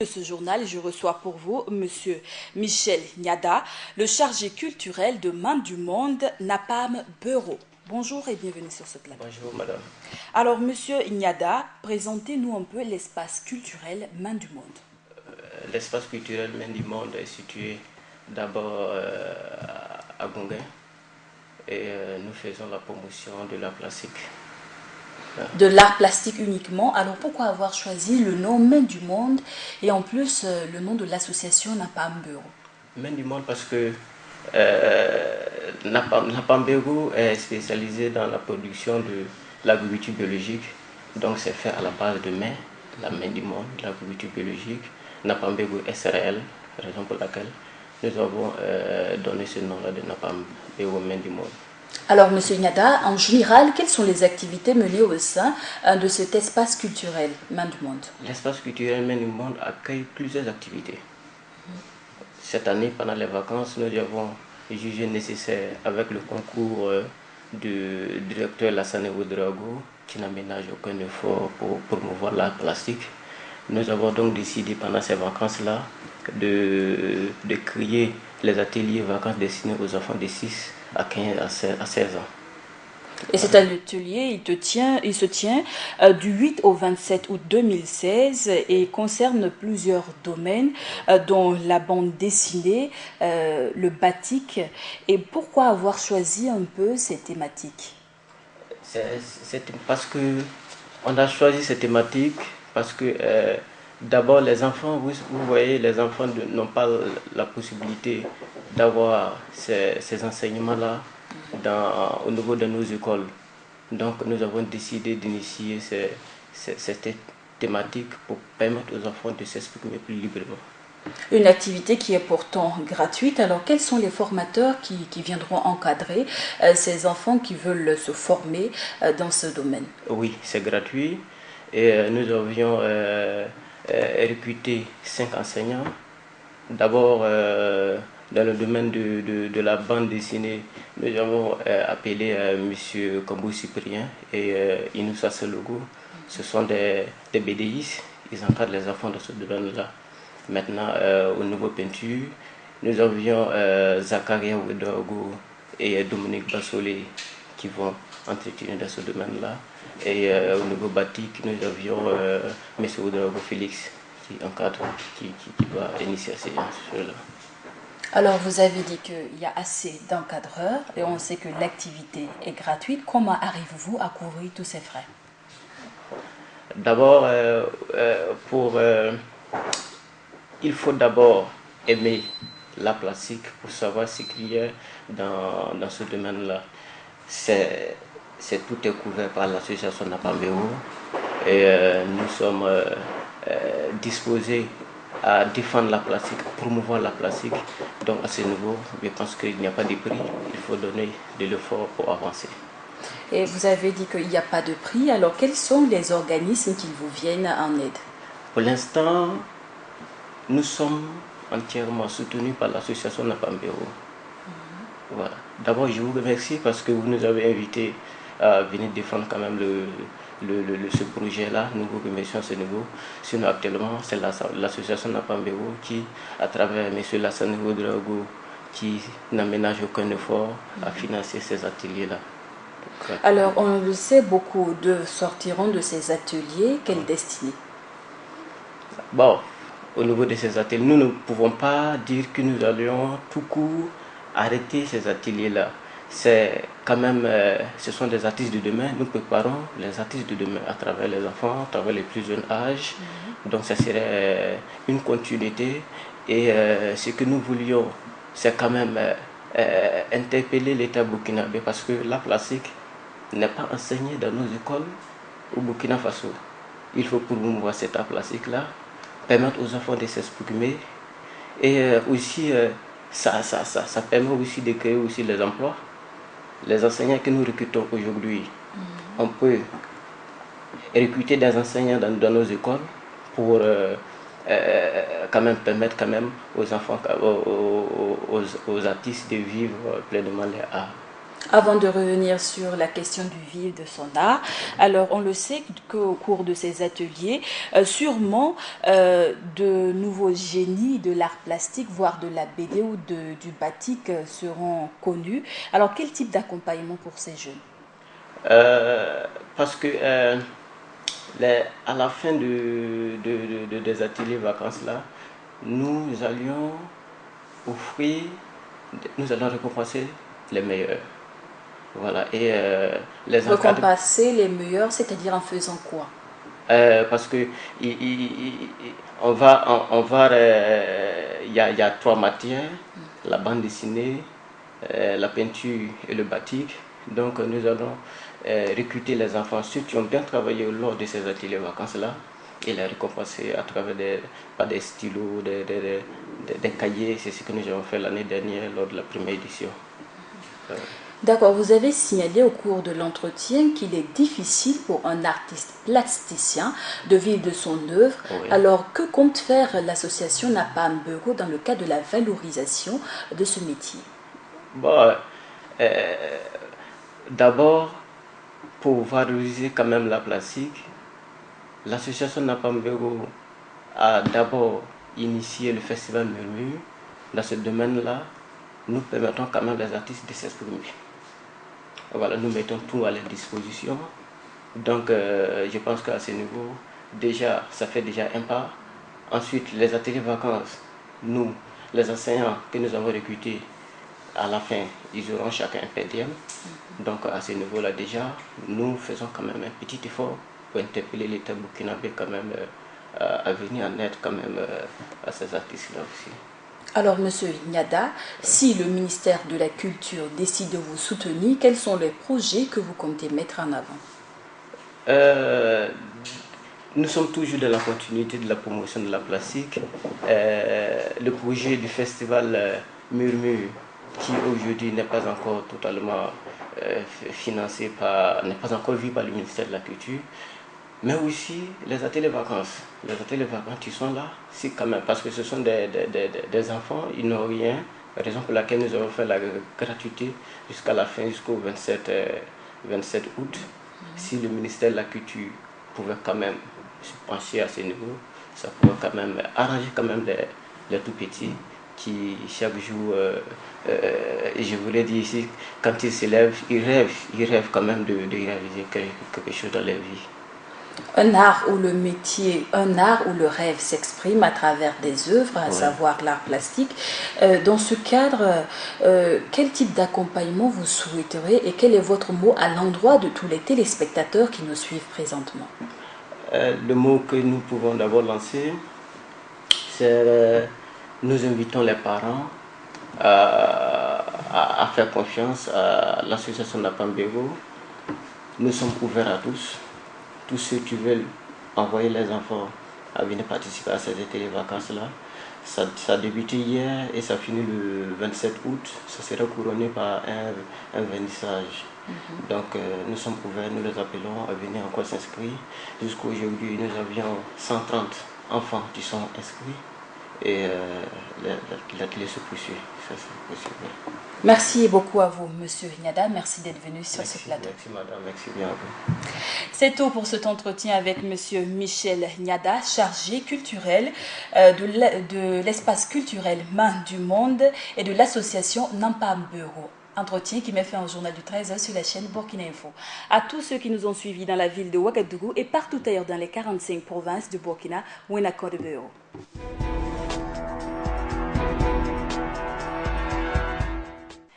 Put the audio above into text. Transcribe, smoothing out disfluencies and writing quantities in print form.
De ce journal, je reçois pour vous Monsieur Michel Niada, le chargé culturel de Main du Monde, Napam Bureau. Bonjour et bienvenue sur ce plateau. Bonjour madame. Alors Monsieur Niada, présentez-nous un peu l'espace culturel Main du Monde. L'espace culturel Main du Monde est situé d'abord à Gonguin et nous faisons la promotion de la plastique. De l'art plastique uniquement, alors pourquoi avoir choisi le nom Main du Monde et en plus le nom de l'association Napam Bureau? Main du Monde parce que Napam Bureau est spécialisé dans la production de l'agriculture biologique. Donc c'est fait à la base de main, la main du monde, l'agriculture biologique. Napam Bureau SRL, raison pour laquelle nous avons donné ce nom-là de Napam Bureau Main du Monde. Alors, Monsieur Niada, en général, quelles sont les activités menées au sein de cet espace culturel Main du Monde? L'espace culturel Main du Monde accueille plusieurs activités. Cette année, pendant les vacances, nous avons jugé nécessaire, avec le concours du directeur Lassane Ouedraogo, qui n'aménage aucun effort pour promouvoir l'art plastique. Nous avons donc décidé pendant ces vacances-là de créer les ateliers vacances destinés aux enfants de 6 à 15 à 16 ans. Et cet atelier, il se tient du 8 au 27 août 2016 et concerne plusieurs domaines, dont la bande dessinée, le batik. Et pourquoi avoir choisi un peu ces thématiques? C'est parce que on a choisi cette thématique parce que d'abord les enfants, vous voyez, les enfants n'ont pas la possibilité d'avoir ces enseignements-là au niveau de nos écoles. Donc nous avons décidé d'initier cette thématique pour permettre aux enfants de s'exprimer plus librement. Une activité qui est pourtant gratuite. Alors, quels sont les formateurs qui viendront encadrer ces enfants qui veulent se former dans ce domaine? Oui, c'est gratuit et nous avions recruté 5 enseignants. D'abord, dans le domaine de la bande dessinée, nous avons appelé M. Kambou Cyprien et Inoussa Selogo. Ce sont des BDIs, ils encadrent les enfants dans ce domaine-là. Maintenant, au niveau peinture, nous avions Zakaria Ouedraogo et Dominique Bassolé qui vont entretenir dans ce domaine-là. Et au niveau batik, nous avions M. Ouedraogo Félix qui encadre, qui va initier ces choses-là. Alors, vous avez dit qu'il y a assez d'encadreurs et on sait que l'activité est gratuite. Comment arrivez-vous à couvrir tous ces frais? D'abord, il faut d'abord aimer la plastique pour savoir ce qu'il y a dans ce domaine-là. Tout est couvert par l'association Napam Bureau et nous sommes disposés à défendre la plastique, à promouvoir la plastique. Donc à ce niveau, je pense qu'il n'y a pas de prix, il faut donner de l'effort pour avancer. Et vous avez dit qu'il n'y a pas de prix, alors quels sont les organismes qui vous viennent en aide? Pour l'instant, nous sommes entièrement soutenus par l'association Napam Bureau. Voilà. D'abord, je vous remercie parce que vous nous avez invités à venir défendre quand même ce projet-là. Nous vous remercions à ce niveau. Sinon, actuellement, c'est l'association Napam Bureau qui, à travers M. Lassane Ouedraogo, qui n'aménage aucun effort à financer ces ateliers-là. Alors, on le sait, beaucoup de sortiront de ces ateliers. Quelle destinée? Bon, au niveau de ces ateliers, nous ne pouvons pas dire que nous allions tout court arrêter ces ateliers-là. C'est quand même, ce sont des artistes de demain. Nous préparons les artistes de demain à travers les enfants, à travers les plus jeunes âges. Donc, ça serait une continuité. Et ce que nous voulions, c'est quand même interpeller l'État burkinabé parce que la plastique n'est pas enseignée dans nos écoles au Burkina Faso. Il faut promouvoir cet art plastique-là, permettre aux enfants de s'exprimer et aussi ça permet aussi de créer aussi les emplois. Les enseignants que nous recrutons aujourd'hui, on peut recruter des enseignants dans nos écoles pour quand même permettre quand même aux enfants, aux artistes de vivre pleinement leur art. Avant de revenir sur la question du vivre de son art, alors on le sait qu'au cours de ces ateliers, sûrement de nouveaux génies de l'art plastique, voire de la BD ou du batik seront connus. Alors quel type d'accompagnement pour ces jeunes? Euh, Parce que à la fin des ateliers vacances là, nous allions offrir, nous allons récompenser les meilleurs. Voilà, et les encadrés. Récompenser les meilleurs, c'est-à-dire en faisant quoi? Parce que on va, il y a trois matières, la bande dessinée, la peinture et le batik. Donc nous allons recruter les enfants, ceux qui ont bien travaillé lors de ces ateliers vacances-là, et les récompenser à travers pas des stylos, des cahiers. C'est ce que nous avons fait l'année dernière lors de la première édition. D'accord, vous avez signalé au cours de l'entretien qu'il est difficile pour un artiste plasticien de vivre de son œuvre. Oui. Alors, que compte faire l'association Napam Bureau dans le cadre de la valorisation de ce métier? Bon, d'abord, pour valoriser quand même la plastique, l'association Napam Bureau a d'abord initié le festival Murmure. Dans ce domaine-là, nous permettons quand même aux artistes de s'exprimer. Voilà, nous mettons tout à leur disposition. Donc, je pense qu'à ce niveau, déjà, ça fait déjà un pas. Ensuite, les ateliers vacances, nous, les enseignants que nous avons recrutés, à la fin, ils auront chacun un PDM. Donc, à ce niveau-là, déjà, nous faisons quand même un petit effort pour interpeller l'État burkinabé quand même à venir en aide quand même à ces artistes-là aussi. Alors, Monsieur Nyada, si le ministère de la Culture décide de vous soutenir, quels sont les projets que vous comptez mettre en avant? Nous sommes toujours dans la continuité de la promotion de la plastique. Le projet du festival Murmure, qui aujourd'hui n'est pas encore totalement financé par, n'est pas encore vu par le ministère de la Culture, mais aussi les ateliers vacances. Les ateliers vacances qui sont là, c'est quand même parce que ce sont des enfants, ils n'ont rien. Raison pour laquelle nous avons fait la gratuité jusqu'à la fin, jusqu'au 27 août. Si le ministère de la Culture pouvait quand même se pencher à ce niveau, ça pourrait quand même arranger quand même les tout petits qui chaque jour, je voulais dire ici, quand ils se lèvent, ils rêvent quand même de réaliser quelque chose dans leur vie. Un art où le métier, un art où le rêve s'exprime à travers des œuvres, à savoir l'art plastique. Dans ce cadre, quel type d'accompagnement vous souhaiterez et quel est votre mot à l'endroit de tous les téléspectateurs qui nous suivent présentement? Le mot que nous pouvons d'abord lancer, c'est nous invitons les parents à faire confiance à l'association Napambego. Nous sommes ouverts à tous. Tous ceux qui veulent envoyer les enfants à venir participer à ces vacances-là. Ça a débuté hier et ça finit le 27 août. Ça sera couronné par un vernissage. Donc nous sommes ouverts, nous les appelons à venir encore s'inscrire. Jusqu'à aujourd'hui, nous avions 130 enfants qui sont inscrits et l'atelier se poursuit. Ça, c'est possible. Merci beaucoup à vous, Monsieur Nyada. Merci d'être venu sur ce plateau. Merci, madame. Merci bien à vous. C'est tout pour cet entretien avec Monsieur Michel Nyada, chargé culturel de l'espace culturel Main du Monde et de l'association Nampam Bureau. Entretien qui m'est fait en journal du 13h sur la chaîne Burkina Info. À tous ceux qui nous ont suivis dans la ville de Ouagadougou et partout ailleurs dans les 45 provinces du Burkina, Ouenako de Bureau.